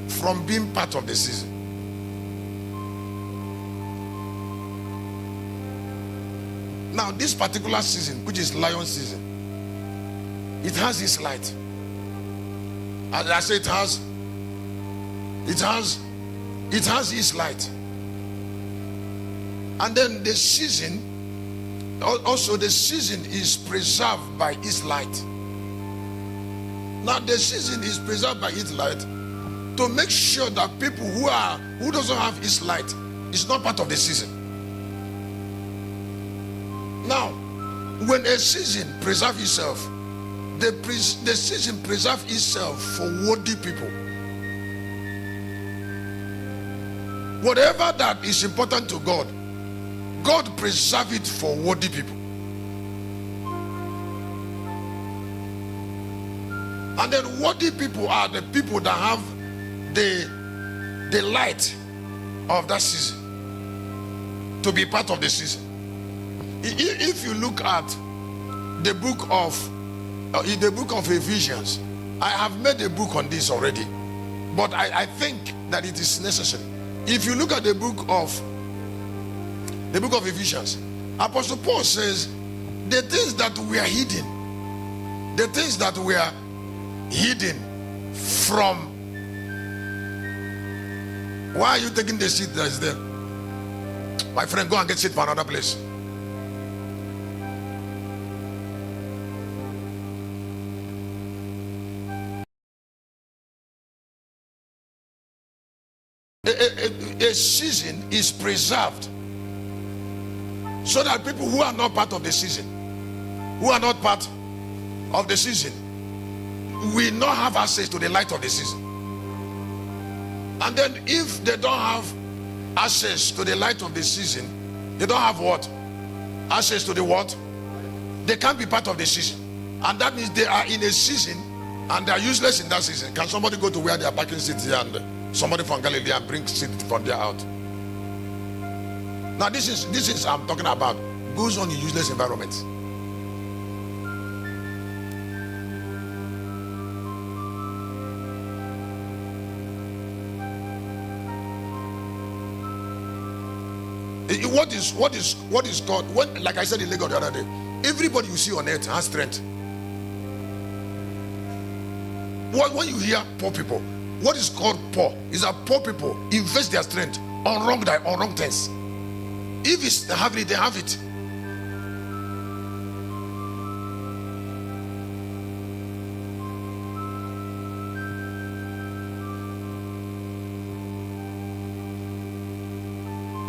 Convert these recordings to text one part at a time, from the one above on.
from being part of the season. Now, this particular season, which is lion season, it has its light. As I say, it has its light. And then the season, also the season is preserved by its light. Now the season is preserved by its light to make sure that people who doesn't have its light is not part of the season. Now, when a season preserves itself, the season preserves itself for worthy people. Whatever that is important to God, God preserves it for worthy people. And then worthy people are the people that have the light of that season to be part of the season. If you look at the book of Ephesians, I have made a book on this already, but I think that it is necessary. If you look at the book of Ephesians, Apostle Paul says the things that were hidden from. Why are you taking the seat that is there? My friend, go and get seat for another place. A season is preserved so that people who are not part of the season, will not have access to the light of the season. And then if they don't have access to the light of the season, they don't have what? Access to the what? They can't be part of the season. And that means they are in a season and they are useless in that season. Can somebody go to where they are parking seats here and somebody from Galilee and bring seat from there out? Now this is I'm talking about goes on in useless environments. What is called, when, like I said in Lagos the other day, everybody you see on earth has strength. When you hear poor people, what is called poor is that poor people invest their strength on wrong things. If it's they have it, they have it.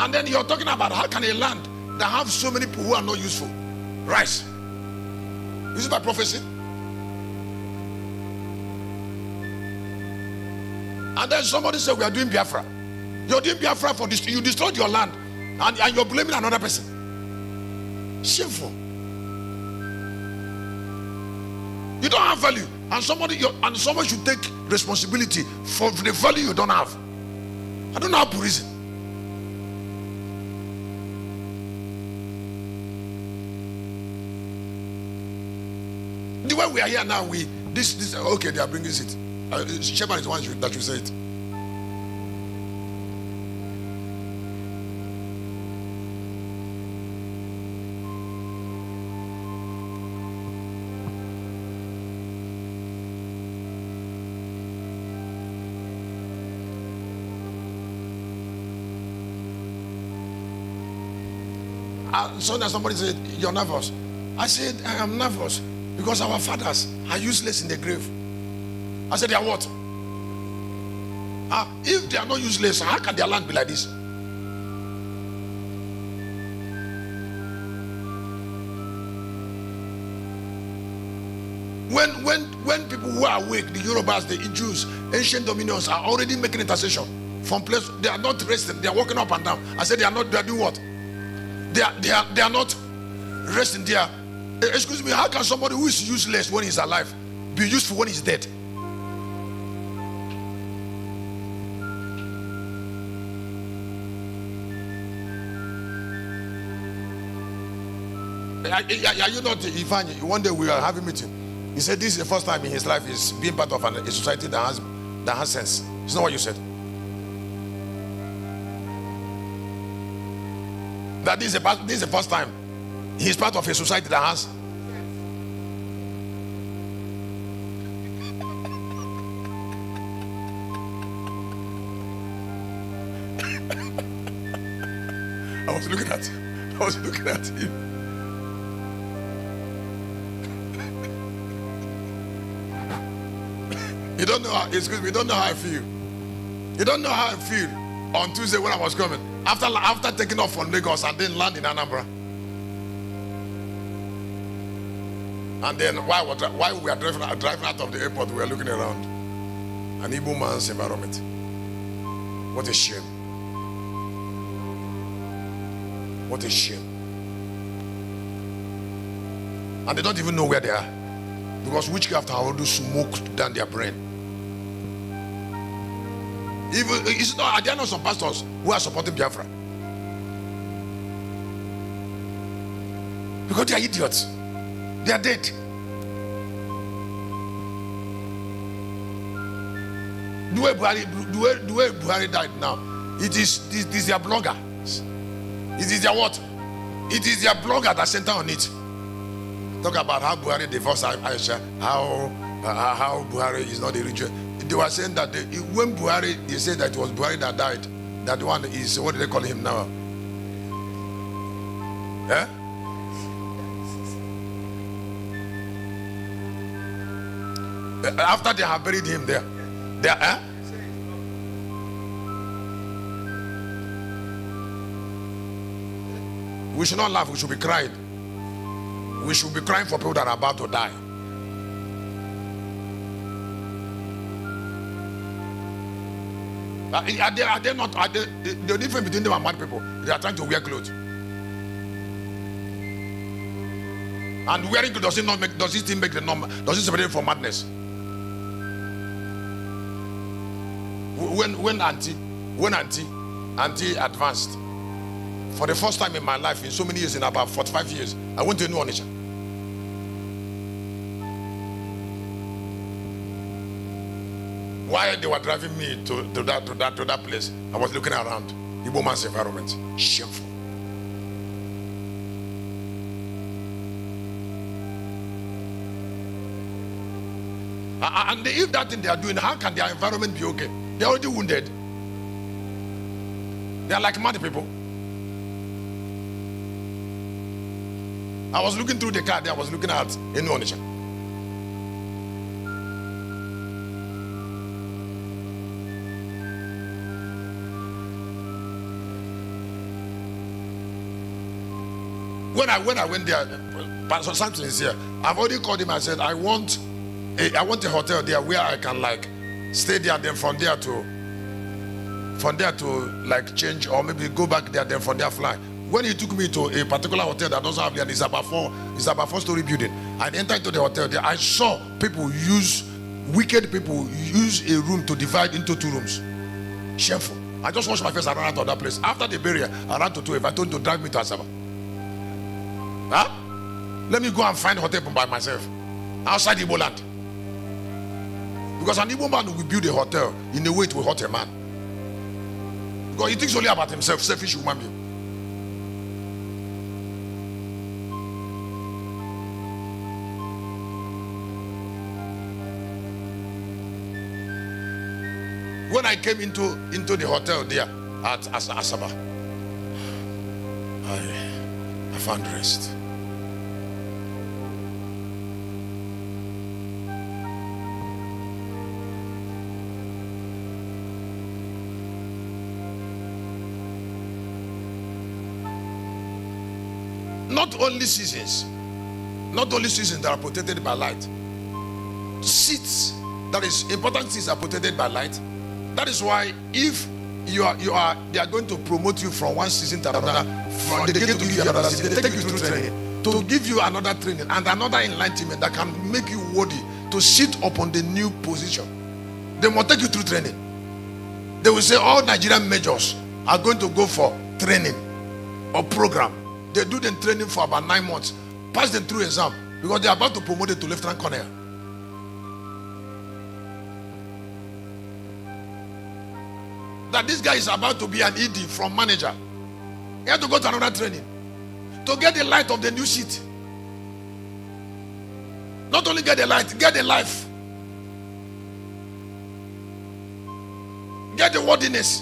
And then you're talking about how can a land that have so many people who are not useful rise? Is it by prophecy? And then somebody said we are doing Biafra. You're doing Biafra for this. You destroyed your land and you're blaming another person. Shameful. You don't have value, and somebody should take responsibility for the value you don't have. I don't know how to reason. The way we are here now, this okay, they are bringing it. Shepherd is the one that you say it. So that somebody said, you're nervous. I said, I am nervous because our fathers are useless in the grave. I said, they are what? If they are not useless, how can their land be like this? When people who are awake, the Yorubas, the Jews, ancient dominions are already making intercession from place, they are not resting, they are walking up and down. I said, they are doing what? They are not resting there. Excuse me, how can somebody who is useless when he's alive be useful when he's dead? Are you not Ivan? One day we are having a meeting. He said this is the first time in his life he's being part of a society that has sense. It's not what you said. That this is the first time he's part of a society that has. I was looking at him. You don't know how, excuse me, you don't know how I feel. You don't know how I feel on Tuesday when I was coming. After taking off from Lagos and then land in Anambra. And then while we were driving out of the airport, we were looking around. An Igbo man's environment. What a shame. What a shame. And they don't even know where they are. Because witchcraft have already smoked down their brain. Even it's not, there are not some pastors who are supporting Biafra. Because they are idiots. They are dead. The way Buhari died now, it is their bloggers. It is their what? It is their blogger that center on it. Talk about how Buhari divorced Aisha, how Buhari is not a religious. They were saying that when Buhari, they said that it was Buhari that died. That one is, what do they call him now? Yeah? After they have buried him there. We should not laugh, we should be crying. We should be crying for people that are about to die. Are they not? The difference between them and mad people, they are trying to wear clothes. And wearing clothes does it still make the number? Does it separate from madness? When auntie advanced, for the first time in my life, in so many years, in about 45 years, I went to a new Onitsha. While they were driving me to that place, I was looking around. Igbo man's environment. Shameful. And if that thing they are doing, how can their environment be okay? They are already wounded. They are like mad people. I was looking through the car there, I was looking at a new Onitsha. When I went there, Pastor Samson is here. I've already called him. I said I want a hotel there where I can like stay there, and then from there to like change or maybe go back there, then from there fly. When he took me to a particular hotel that doesn't have there, it's about 4-story building. I entered into the hotel there. I saw wicked people use a room to divide into 2 rooms. Shameful. I just washed my face and ran out of that place. After the burial, I ran to 2. I told him to drive me to Asaba. Huh? Let me go and find a hotel by myself outside Igbo land. Because an Igbo man will build a hotel in a way it will hurt a man. Because he thinks only about himself, selfish human being. When I came into the hotel there at Asaba, I found rest. Not only seasons that are protected by light. Seats, that is important, seats are protected by light. That is why if they are going to promote you from one season to another, they get to give you another season, they take you through training, to give you another training and another enlightenment that can make you worthy to sit upon the new position. They must take you through training. They will say all Nigerian majors are going to go for training or program. They do the training for about 9 months, pass them through exam because they are about to promote it to lieutenant colonel. that this guy is about to be an ED from manager. He had to go to another training to get the light of the new seat. Not only get the light, get the life. Get the wordiness.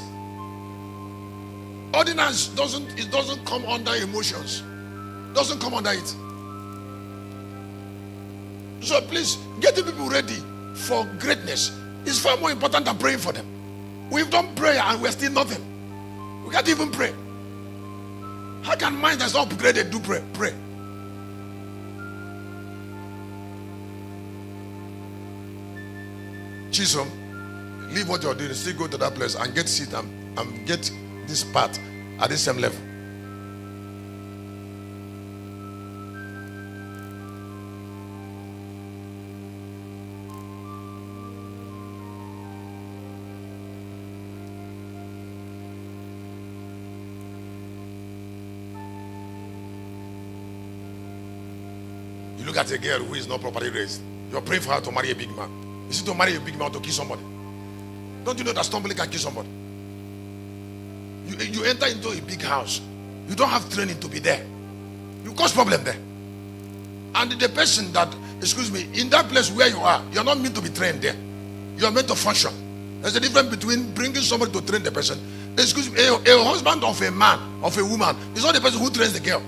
Ordinance doesn't come under emotions. Doesn't come under it. So please get the people ready for greatness. It's far more important than praying for them. We've done prayer and we're still nothing. We can't even pray. How can mind that's not upgraded do pray? Pray. Chisholm, leave what you're doing, still go to that place and get seat and get this part at the same level. You look at a girl who is not properly raised. You're praying for her to marry a big man. Is it to marry a big man to kill somebody? Don't you know that stumbling can kill somebody? You enter into a big house. You don't have training to be there. You cause problem there. And the person that, excuse me, in that place where you are, you're not meant to be trained there. You're meant to function. There's a difference between bringing somebody to train the person. Excuse me, a husband of a man, of a woman, is not the person who trains the girl.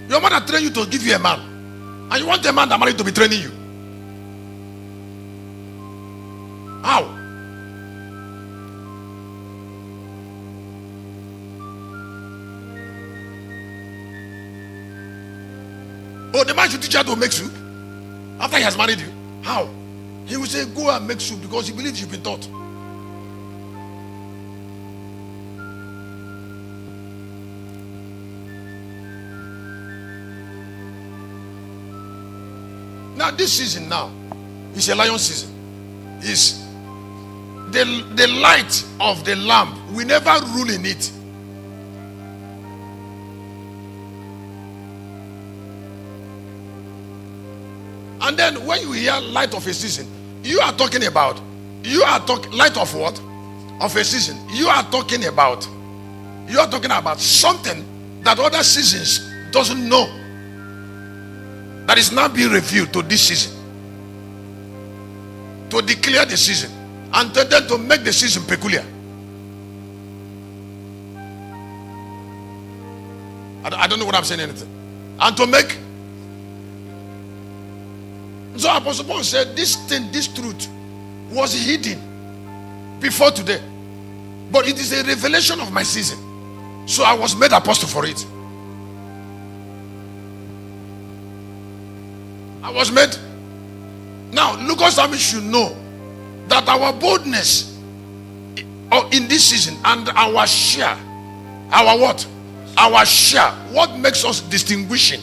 Your mother trained you to give you a man. And you want a man that married to be training you. How? Oh, the man should teach her to make soup after he has married you. How? He will say, go and make soup because he believes you've been taught. Now this season now is a lion season. Is the light of the lamp. We never rule in it. And then when you hear light of a season, you are talking about light of what? Of a season. You are talking about something that other seasons doesn't know. That is now being revealed to this season. To declare the season. And then to make the season peculiar. I don't know what I'm saying anything. And to make. So Apostle Paul said this truth was hidden before today. But it is a revelation of my season. So I was made apostle for it. I was made. Now, Lucas Army should know that our boldness in this season and our share, our what? Our share, what makes us distinguishing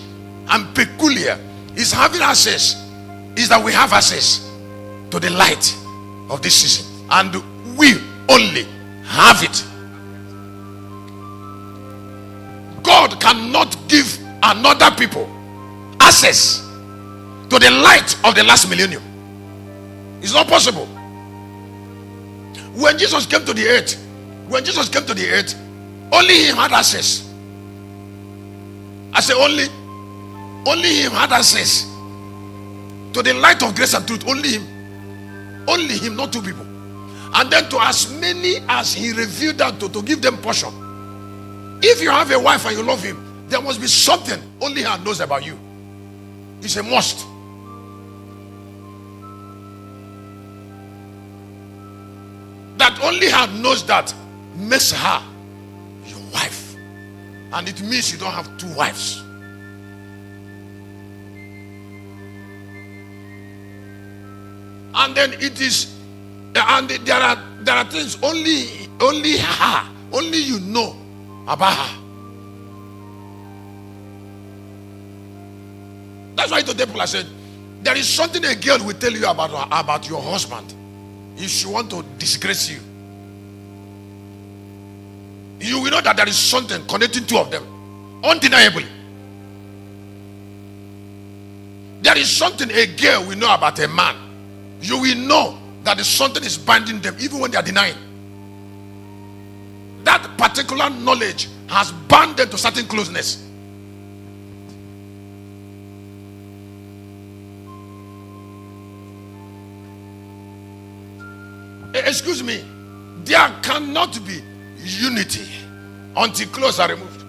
and peculiar is having access, is that we have access to the light of this season. And we only have it. God cannot give another people access to the light of the last millennium. It's not possible. When Jesus came to the earth, only him had access. I say only him had access to the light of grace and truth. Only him, not two people. And then to as many as he revealed that to give them portion. If you have a wife and you love him, there must be something only he knows about you. It's a must. That only her knows that makes her your wife. And it means you don't have two wives. And then it is, and there are things only her, only you know about her. That's why today people are saying, there is something a girl will tell you about your husband. If she want to disgrace you, you will know that there is something connecting two of them, undeniably. There is something a girl will know about a man. You will know that something is binding them, even when they are denying. That particular knowledge has bound them to certain closeness. Excuse me, there cannot be unity until clothes are removed.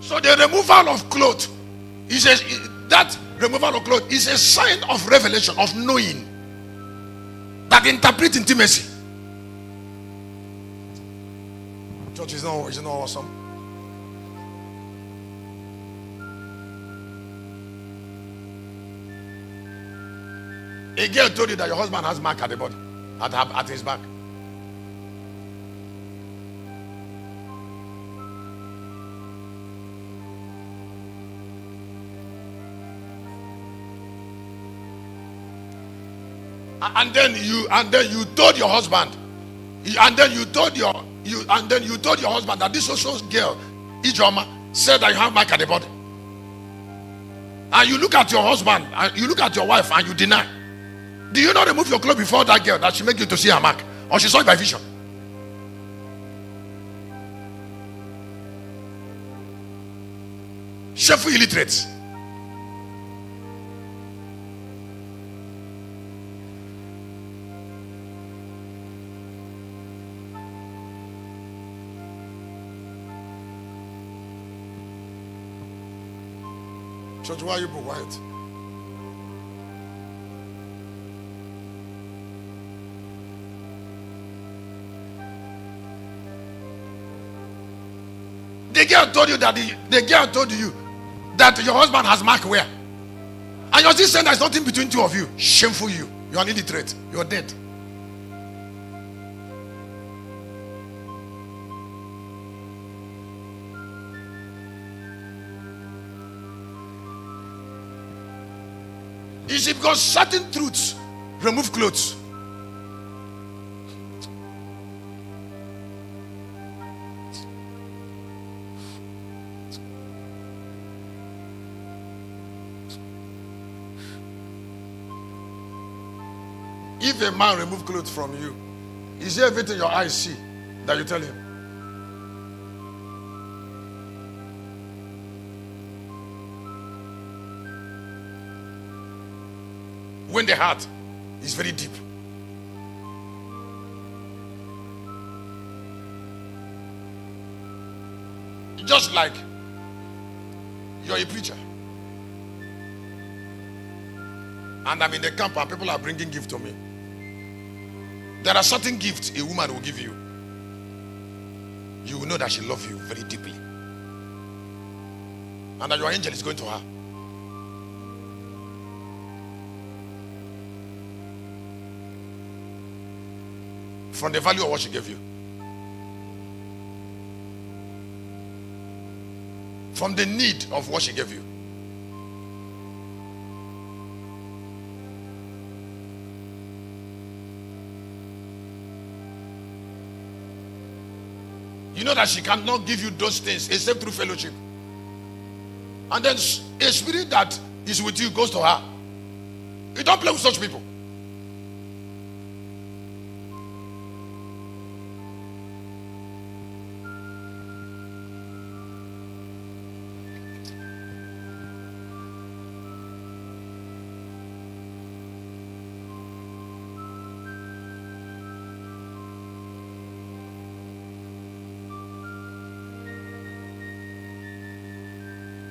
So the removal of clothes is that removal of clothes is a sign of revelation, of knowing, that interpret intimacy. Church is not awesome. A girl told you that your husband has mark at the body, at his back. And then you told your husband, and then you told your husband that this social girl, Ijoma, said that you have mark at the body. And you look at your husband, and you look at your wife, and you deny. Do you not remove your clothes before that girl, that she make you to see her mark, or she saw it by vision? Shameful illiterates. Church, why are you quiet? The girl told you that the girl told you that your husband has mark where? And you're still saying there's nothing between two of you. Shameful you. You're an illiterate. You're dead. Is it because certain truths remove clothes? If a man remove clothes from you, is there everything your eyes see that you tell him? When the heart is very deep. Just like you're a preacher, and I'm in the camp and people are bringing gifts to me. There are certain gifts a woman will give you. You will know that she loves you very deeply, and that your angel is going to her. From the value of what she gave you, from the need of what she gave you. You know that she cannot give you those things except through fellowship. And then a spirit that is with you goes to her. You don't play with such people.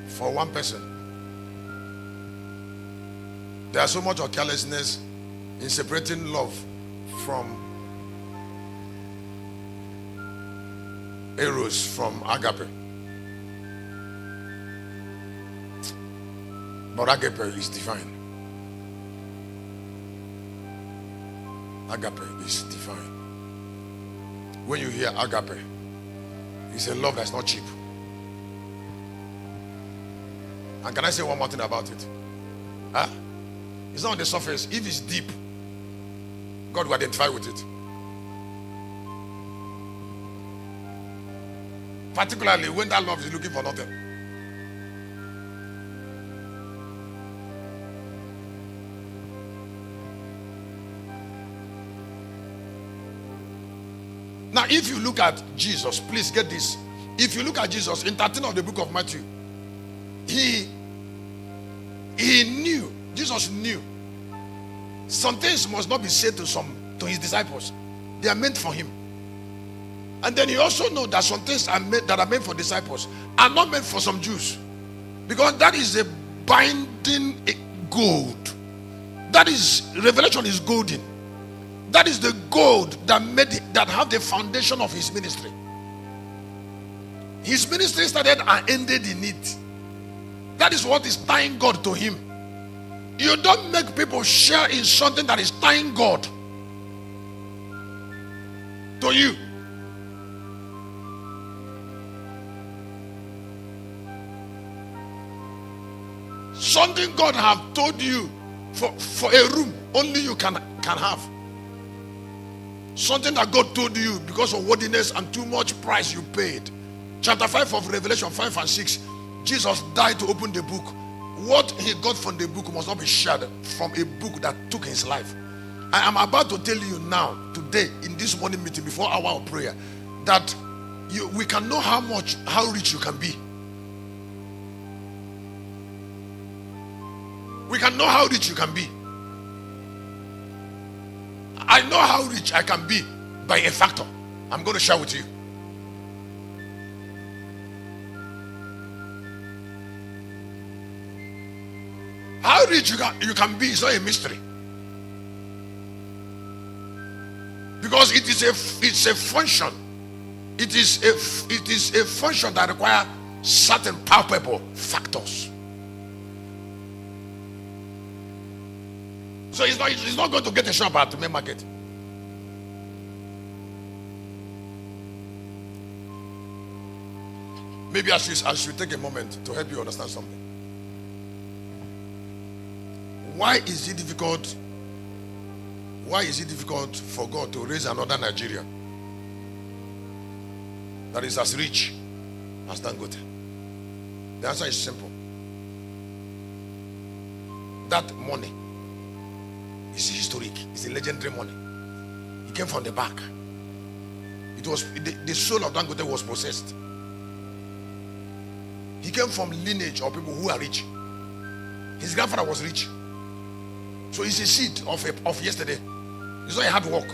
For one person, there's so much of carelessness in separating love from eros, from agape. But agape is divine. Agape is divine. When you hear agape, it's a love that's not cheap. And can I say one more thing about it? Huh? It's not on the surface. If it's deep, God will identify with it. Particularly when that love is looking for nothing. Now, if you look at Jesus, please get this. If you look at Jesus in 13 of the book of Matthew, he knew, Jesus knew some things must not be said to his disciples. They are meant for him. And then he also knows that some things that are meant for disciples are not meant for some Jews, because that is a binding gold. That is, revelation is golden. That is the gold that have the foundation of his ministry. His ministry started and ended in it. That is what is tying God to him. You don't make people share in something that is tying God to you. Something God have told you for a room only you can have. Something that God told you because of worthiness and too much price you paid. Chapter 5 of Revelation 5 and 6. Jesus died to open the book. What he got from the book must not be shared from a book that took his life. I am about to tell you now, today, in this morning meeting, before hour of prayer, that we can know how rich you can be. We can know how rich you can be. I know how rich I can be by a factor. I'm going to share with you. How rich you can be is not a mystery, because it's a function. It is a function that requires certain palpable factors. So it's not going to get a shop at the main market. Maybe I should take a moment to help you understand something. Why is it difficult for God to raise another Nigeria that is as rich as Dangote? The answer is simple. That money is historic. It's a legendary money. It came from the back. It was the soul of Dangote was possessed. He came from lineage of people who are rich. His grandfather was rich. So it's a seed of yesterday. It's not a hard work.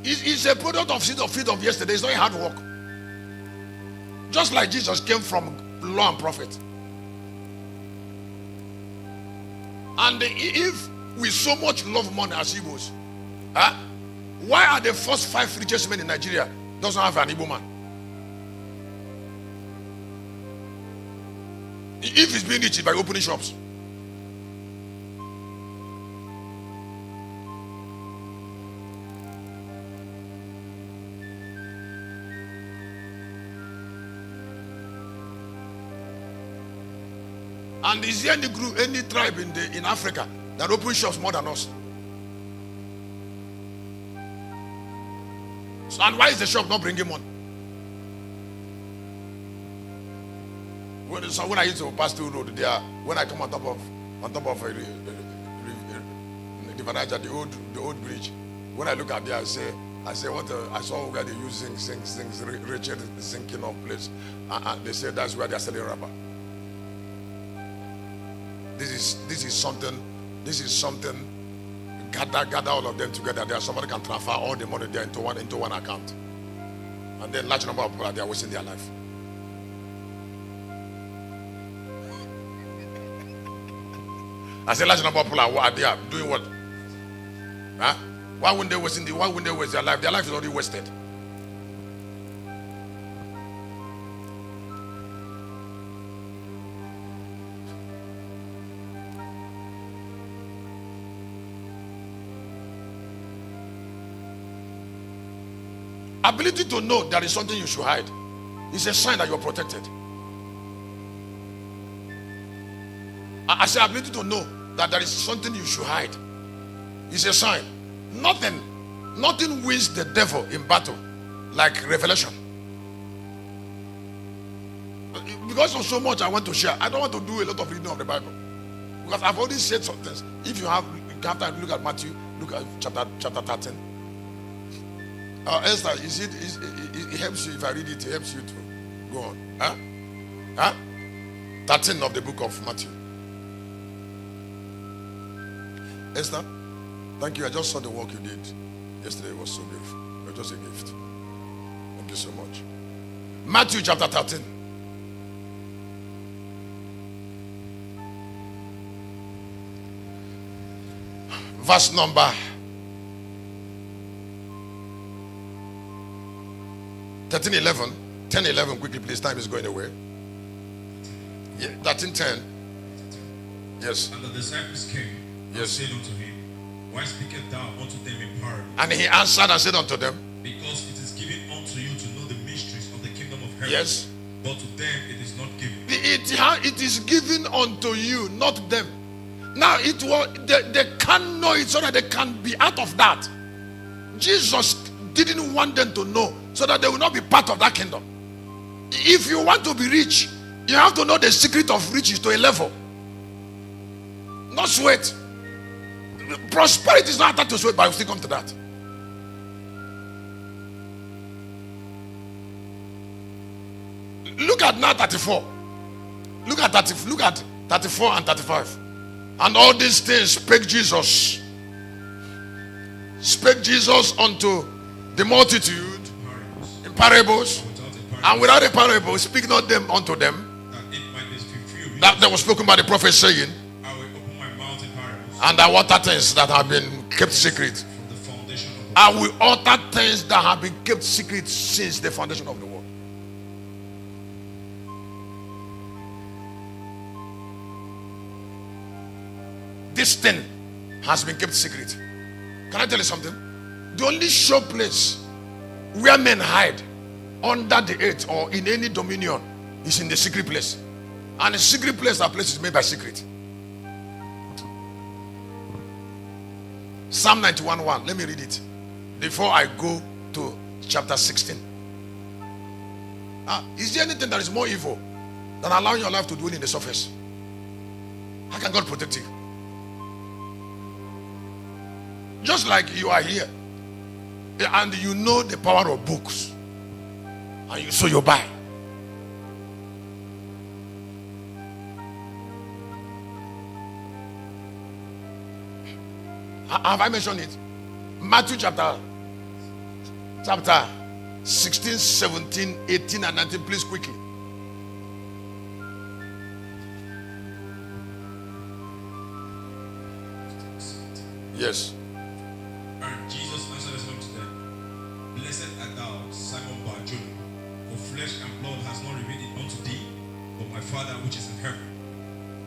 It's a product of seed of yesterday. It's not a hard work. Just like Jesus came from law and prophet. And if we so much love money as Igbos, why are the first 5 richest men in Nigeria doesn't have an Igbo man? If he's being rich by opening shops. And is there any group, any tribe in Africa that opens shops more than us? So, and why is the shop not bringing money? When I used to pass through road there, when I come on top of the Niger, the old bridge, when I look at there, I say what I saw where they use things Richard sinking off place, and they say that's where they're selling rubber. This is something. Gather all of them together. There, somebody can transfer all the money there into one account, and then large number of people are there wasting their life. I say large number of people are there doing what? Huh? Why wouldn't they waste their life? Their life is already wasted. Ability to know there is something you should hide is a sign that you're protected. I say ability to know that there is something you should hide is a sign. Nothing wins the devil in battle like revelation. because of so much I want to share, I don't want to do a lot of reading of the Bible. Because I've already said some things. If you have time, look at Matthew, look at chapter 13. Esther, it helps you if I read it, it helps you to go on. Huh? 13 of the book of Matthew. Esther, thank you. I just saw the work you did yesterday. It was so beautiful. It was just a gift. Thank you so much. Matthew chapter 13. Verse number 10:11 quickly please, time is going away. 13:10. Yes. And the disciples came and said unto him, why speakest thou unto them in parables? And he answered and said unto them, because it is given unto you to know the mysteries of the kingdom of heaven. Yes. But to them it is not given. It is given unto you, not them. Now they can't know it so that they can be out of that. Jesus didn't want them to know so that they will not be part of that kingdom. If you want to be rich, you have to know the secret of riches to a level. Not sweat. Prosperity is not attached to sweat, but I will still come to that. Look at now 34. Look at 34 and 35. And all these things spake Jesus unto the multitude in parables, and without a parable speak not them unto them, that was spoken by the prophet saying, I will open my mouth in parables, and I will utter things that have been kept secret. I will utter things that have been kept secret since the foundation of the world. This thing has been kept secret. Can I tell you something? The only sure place where men hide under the earth or in any dominion is in the secret place. And the secret place, that place is made by secret. Psalm 91:1. Let me read it before I go to chapter 16. Is there anything that is more evil than allowing your life to dwell in the surface? How can God protect you? Just like you are here and you know the power of books, and so you buy. Have I mentioned it? Matthew chapter 16, 17, 18 and 19. Please quickly. Yes. And Jesus answered unto them, blessed art thou, Simon Bar-Jonah, for flesh and blood has not revealed it unto thee, but my Father which is in heaven.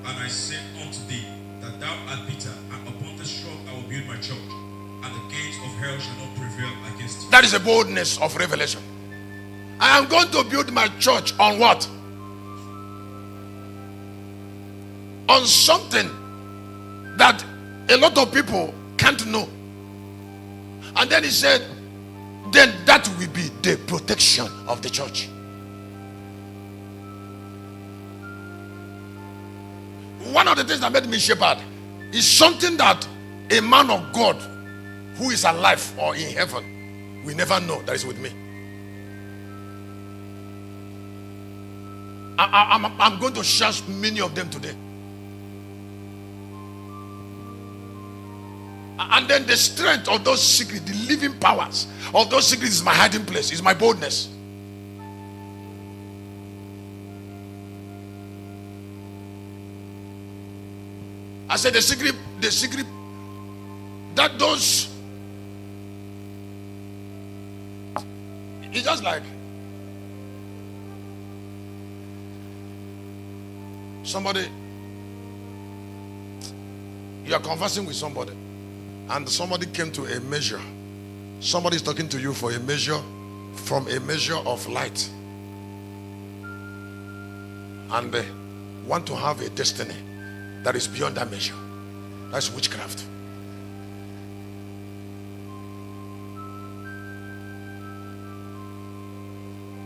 And I said unto thee, that thou art Peter, and upon this rock I will build my church, and the gates of hell shall not prevail against it. That is a boldness of revelation. I am going to build my church on what? On something that a lot of people can't know. And then he said, then that will be the protection of the church. One of the things that made me shepherd is something that a man of God who is alive or in heaven will never know that is with me. I'm going to share many of them today. And then the strength of those secrets, the living powers of those secrets is my hiding place, is my boldness. I said the secret that those, it's just like somebody, you are conversing with somebody and somebody came to a measure. Somebody is talking to you for a measure, from a measure of light, and they want to have a destiny that is beyond that measure. That's witchcraft.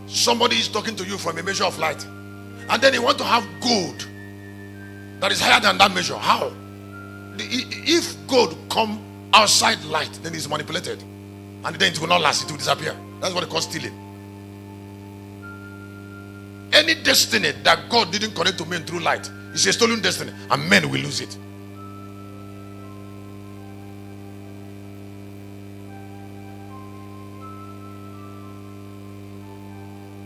Somebody is talking to you from a measure of light, And then he want to have gold that is higher than that measure. How? If gold come outside light, then it's manipulated. And then it will not last, it will disappear. That's what they call stealing. Any destiny that God didn't connect to men through light is a stolen destiny, and men will lose it.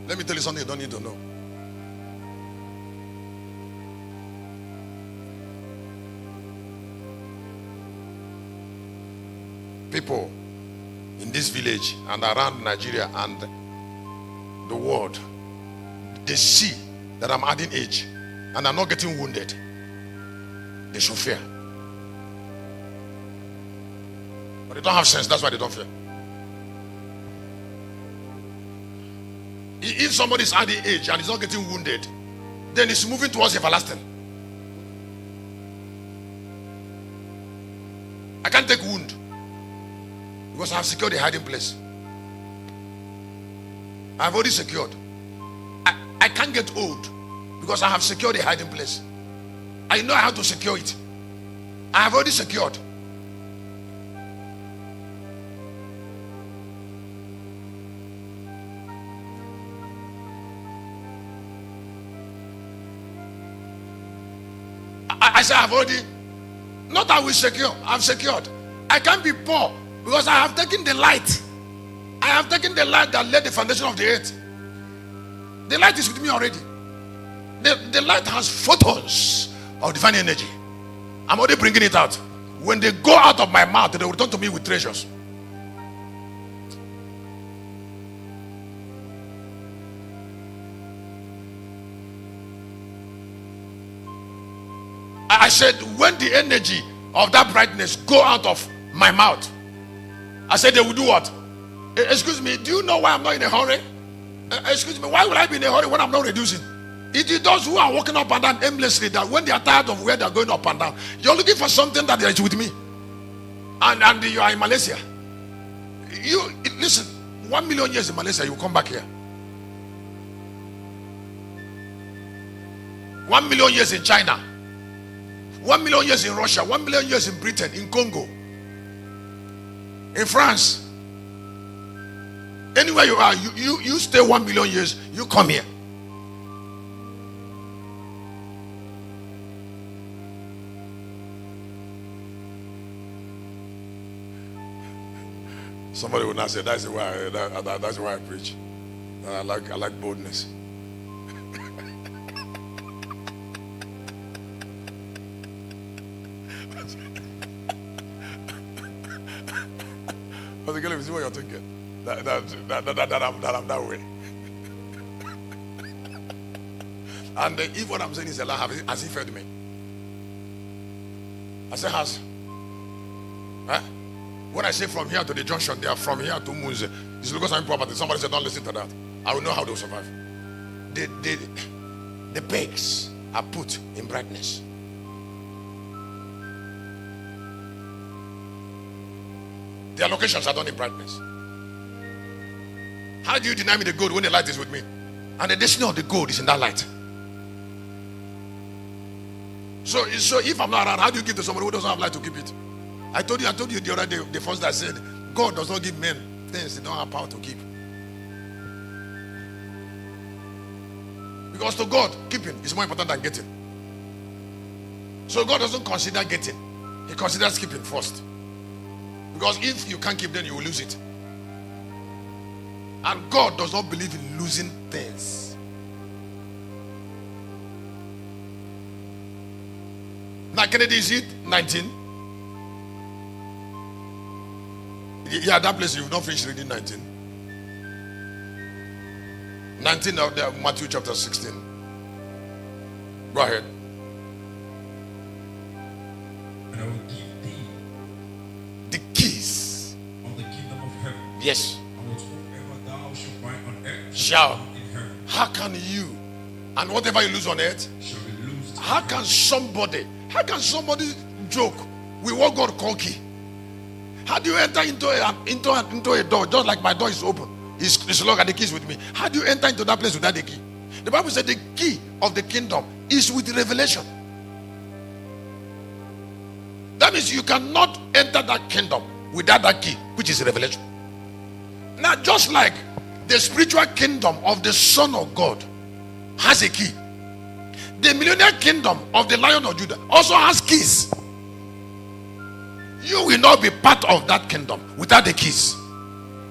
Let me tell you something you don't need to know. People in this village and around Nigeria and the world, they see that I'm adding age and I'm not getting wounded. They should fear. But they don't have sense, that's why they don't fear. If somebody is adding age and is not getting wounded, then it's moving towards everlasting. I can't take wound because I have secured a hiding place. I've already secured. I can't get old because I have secured a hiding place. I know how to secure it. I have already secured. I say I've already, not I will secure, I've secured. I can't be poor because I have taken the light. I have taken the light that laid the foundation of the earth. The light is with me already. The light has photons of divine energy. I'm already bringing it out. When they go out of my mouth, they will return to me with treasures. I said, when the energy of that brightness go out of my mouth, I said they will do what? Excuse me, do you know why I'm not in a hurry? Excuse me, why would I be in a hurry when I'm not reducing? It is those who are walking up and down aimlessly that when they are tired of where they are going up and down, you're looking for something that is with me. And you are in Malaysia. You listen, 1 million years in Malaysia, you will come back here. 1 million years in China. 1 million years in Russia, 1 million years in Britain, in Congo, in France. Anywhere you are, you stay 1 million years, you come here. Somebody will not say, that's why I preach. I like boldness. Let me see what you're thinking. That I'm that way. And if what I'm saying is a lie, has he fed me? I say has. Huh? When I say from here to the junction, they are from here to Munze. It's because I'm property. Somebody said, don't listen to that. I will know how they'll survive. The pegs are put in brightness. Their locations are done in brightness. How do you deny me the gold when the light is with me? And the destiny of the gold is in that light. So if I'm not around, how do you give to somebody who doesn't have light to keep it? I told you the other day, the first that said, God does not give men things they don't have power to keep. Because to God, keeping is more important than getting. So God doesn't consider getting. He considers keeping first. Because if you can't keep, then you will lose it. And God does not believe in losing things. Now, Kennedy, is it 19? Yeah, that place you've not finished reading 19. 19 of Matthew chapter 16. Go ahead. And I will give thee the keys of the kingdom of heaven. Yes. And whatsoever thou shalt bind on earth shall in heaven. How can you, and whatever you lose on earth, shall be loosed. How can somebody joke with what God called key? How do you enter into a door just like my door is open? It's locked and the key is with me. How do you enter into that place without the key? The Bible said the key of the kingdom is with revelation. That means you cannot enter that kingdom without that key, which is revelation. Now, just like the spiritual kingdom of the Son of God has a key, the millennial kingdom of the Lion of Judah also has keys. You will not be part of that kingdom without the keys.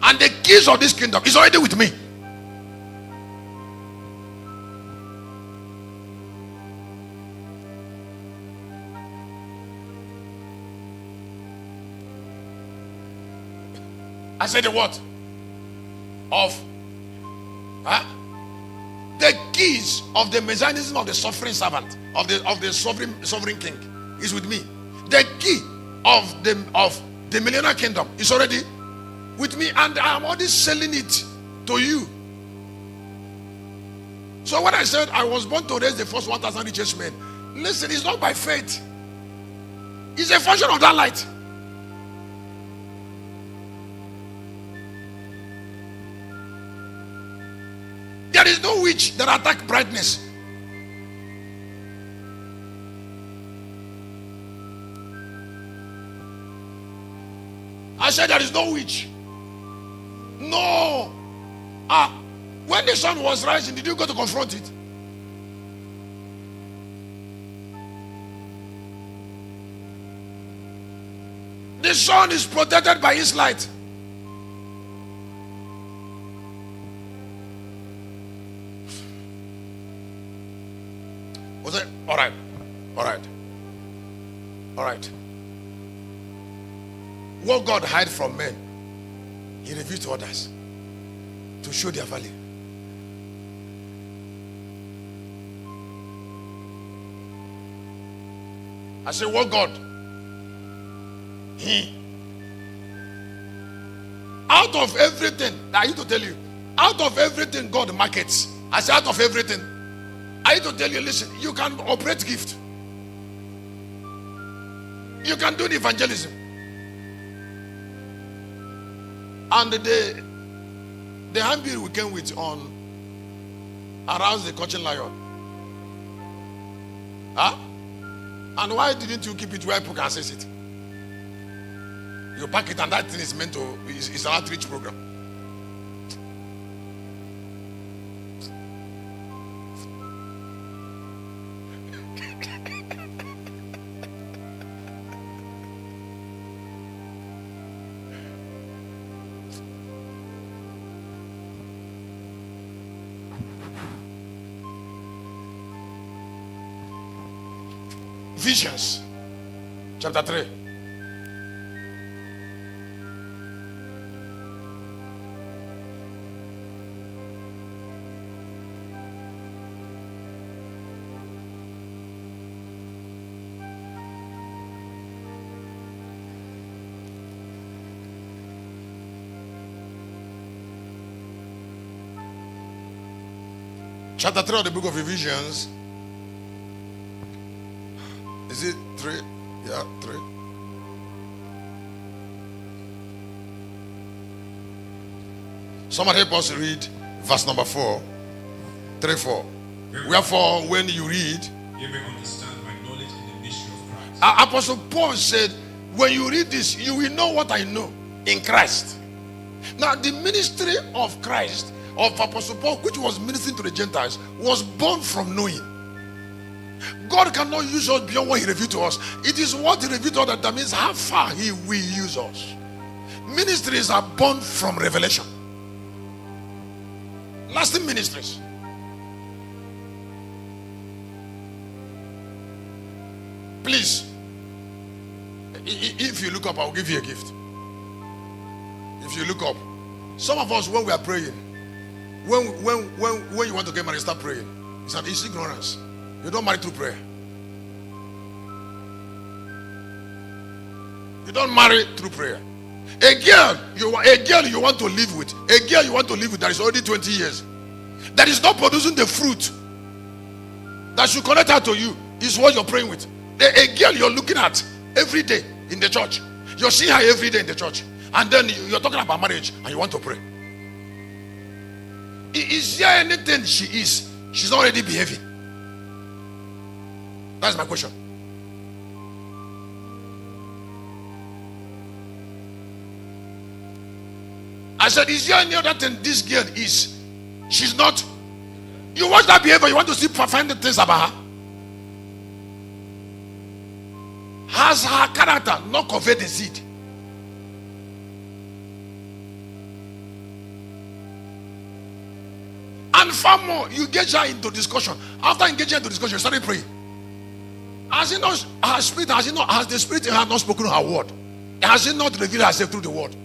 And the keys of this kingdom is already with me. I said the what? Of the keys of the messianism of the suffering servant, of the sovereign king is with me. The key of the millennial kingdom is already with me, and I am already selling it to you. So when I said I was born to raise the first 1,000 richest men, listen, it's not by faith. It's a function of that light. There is no witch that attack brightness. I said there is no witch. No. When the sun was rising, did you go to confront it? The sun is protected by his light. Was it? All right. What God hid from men, he revealed to others to show their value. I say, what God? Out of everything, I need to tell you, out of everything God markets. I say, out of everything, I need to tell you, listen, you can operate gift. You can do the evangelism. And the handbill we came with on arouse the coaching lion. And why didn't you keep it where people can access it? You pack it, and that thing is meant to, it's an outreach program. Ephesians chapter 3. Chapter 3 of the book of Ephesians. Is it 3? Yeah, 3. Somebody help us read verse number 4. 3-4. Wherefore, when you read, you may understand my knowledge in the mystery of Christ. Apostle Paul said, when you read this, you will know what I know in Christ. Now, the ministry of Christ, of Apostle Paul, which was ministering to the Gentiles, was born from knowing. God cannot use us beyond what he revealed to us. It is what he revealed to us that determines how far he will use us. Ministries are born from revelation. Lasting ministries. Please, if you look up, I'll give you a gift. If you look up, some of us, when we are praying, when you want to get married, start praying. It's ignorance. You don't marry through prayer. You don't marry through prayer. A girl you want to live with, that is already 20 years, that is not producing the fruit that should connect her to you, is what you're praying with. A girl you're looking at every day in the church, you're seeing her every day in the church, and then you're talking about marriage and you want to pray. Is there anything she is She's not already behaving. That's my question. I said, is there any other thing this girl is? She's not. You watch that behavior, you want to see find the things about her. Has her character not conveyed the seed? And far more, you engage her into discussion. After engaging her into discussion, you started praying. Has it not, her spirit, has the spirit in her not spoken her word? Has she not revealed herself through the word?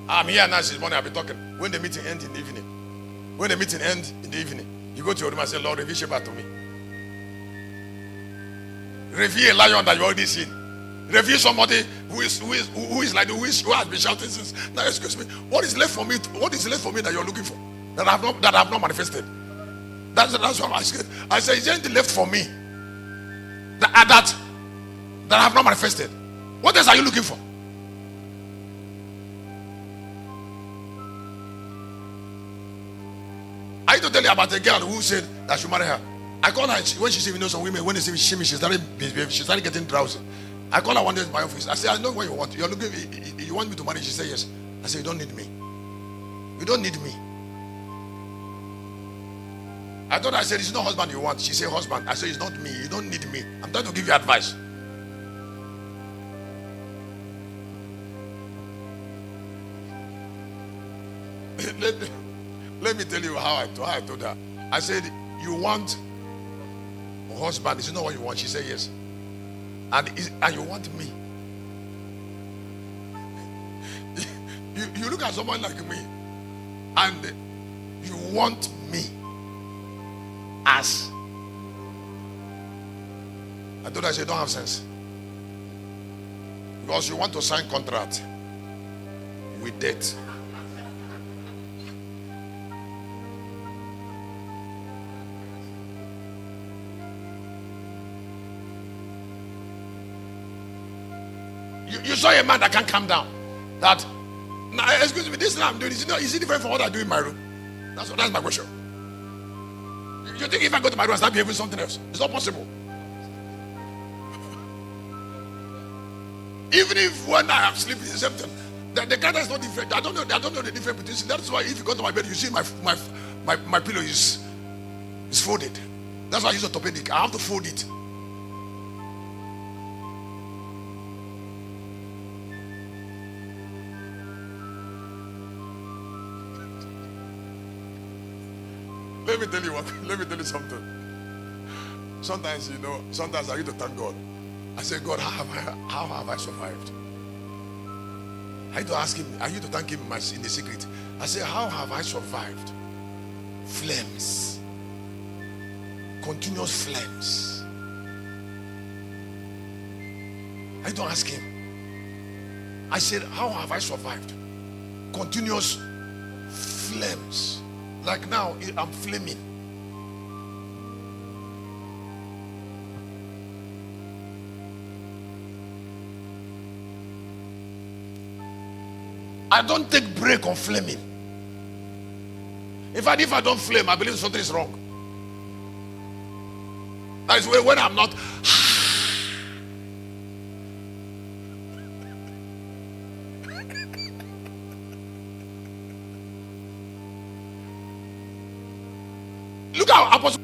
I'm here now this morning, I'll be talking. When the meeting ends in the evening, you go to your room and say, Lord, reveal Sheba to me. Reveal a lion that you already seen. Reveal somebody who has been shouting since. Now excuse me, what is left for me that you're looking for? That I have not manifested. That's what I said. I said, is there anything left for me that I have not manifested? What else are you looking for? I need to tell you about a girl who said I should marry her. I called her when she said, you know, some women, when they say she started getting drowsy. I called her one day in my office. I said, I know what you want. You want me to marry? She said yes. I said, you don't need me. You don't need me. I thought I said, it's not husband you want. She said husband. I said, it's not me. You don't need me. I'm trying to give you advice. Let me tell you how I told her. I said, you want a husband? Is it not what you want? She said yes. And you want me. You look at someone like me and you want me as. I told her, I said, don't have sense. Because you want to sign contract with debt. You saw a man that can't calm down. That, now, excuse me, this thing I'm doing, is it different from what I do in my room? That's my question. You think if I go to my room and start behaving something else? It's not possible. Even if when I am sleeping in September, the character is not different. I don't know the difference between. That's why if you go to my bed, you see my pillow is folded. That's why I use orthopedic. I have to fold it. Let me tell you something. Sometimes I need to thank God. I say, God, how have I survived? I need to ask him, I need to thank him in the secret. I say, how have I survived? Flames. Continuous flames. I need to ask him. I said, how have I survived? Continuous flames. Like now, I'm flaming. I don't take break on flaming. In fact, if I don't flame, I believe something is wrong. That is when I'm not. Look how Apostle.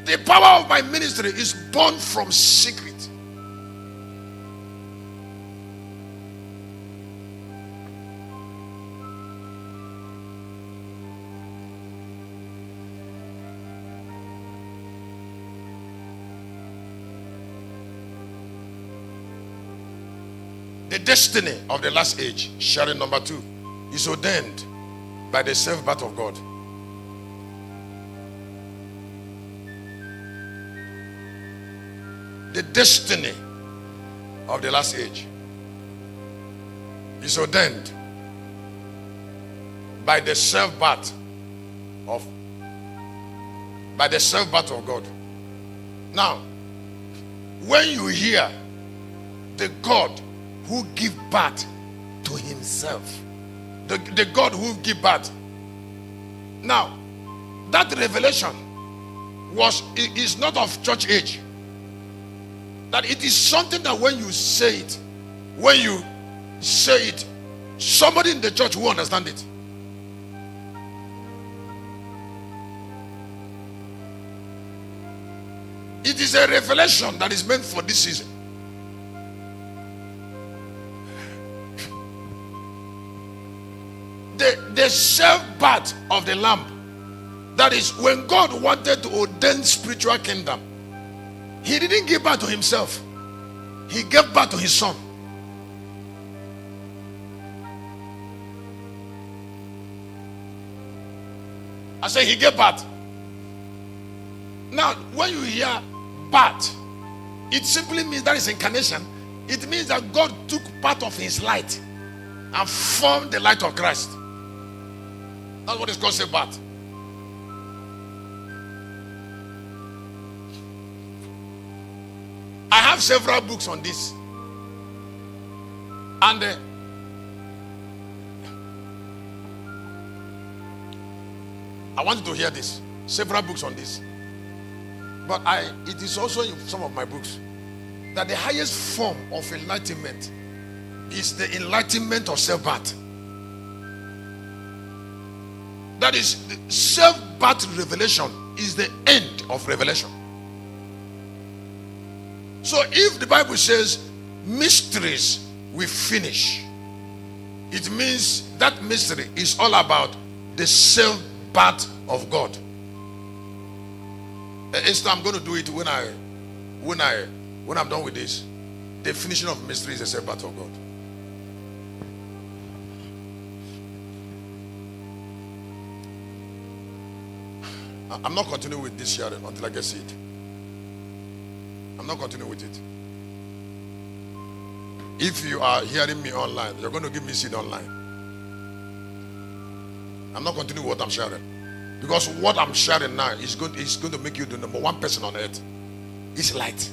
The power of my ministry is born from secret. The destiny of the last age, sharing number 2, is ordained by the self-birth of God. The destiny of the last age is ordained by the self-birth of by the self-birth of God. Now, when you hear the God who give birth to himself, the God who give birth. Now, that revelation is not of church age. That it is something that when you say it, somebody in the church will understand it. It is a revelation that is meant for this season. The self-birth of the Lamb. That is, when God wanted to ordain spiritual kingdom, he didn't give birth to himself. He gave birth to his son. I say he gave birth. Now, when you hear birth, it simply means that is incarnation. It means that God took part of his light and formed the light of Christ. That's what it's called, say birth. I have several books on this. And I want you to hear this. Several books on this. But it is also in some of my books that the highest form of enlightenment is the enlightenment of self-birth. That is, the self-birth revelation is the end of revelation. So if the Bible says mysteries we finish, it means that mystery is all about the self-birth of God. Esther, I'm going to do it when I'm done with this. The finishing of mystery is the self-birth of God. I'm not continuing with this sharing until I get it. I'm not continuing with it. If you are hearing me online, you're going to give me seed online. I'm not continuing what I'm sharing. Because what I'm sharing now is going to make you the number one person on earth. It's light.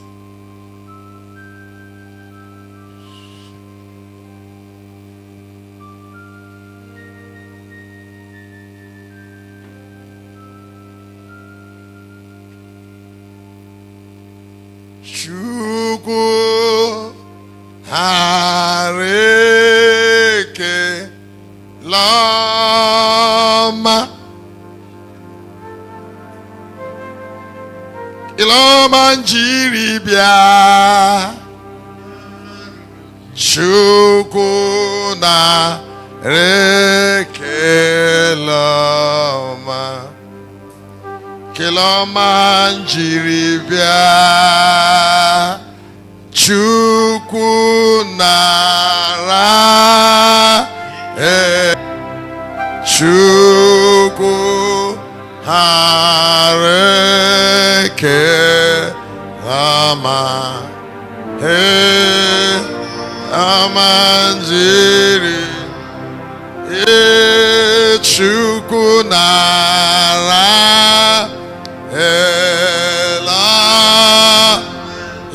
Chukwu hareke lama iloma njiri bịa Chukwu na reke lama Kiloma njiri bịa Chukwu nara Chukwu hareke ama ama njiri Chukwu nara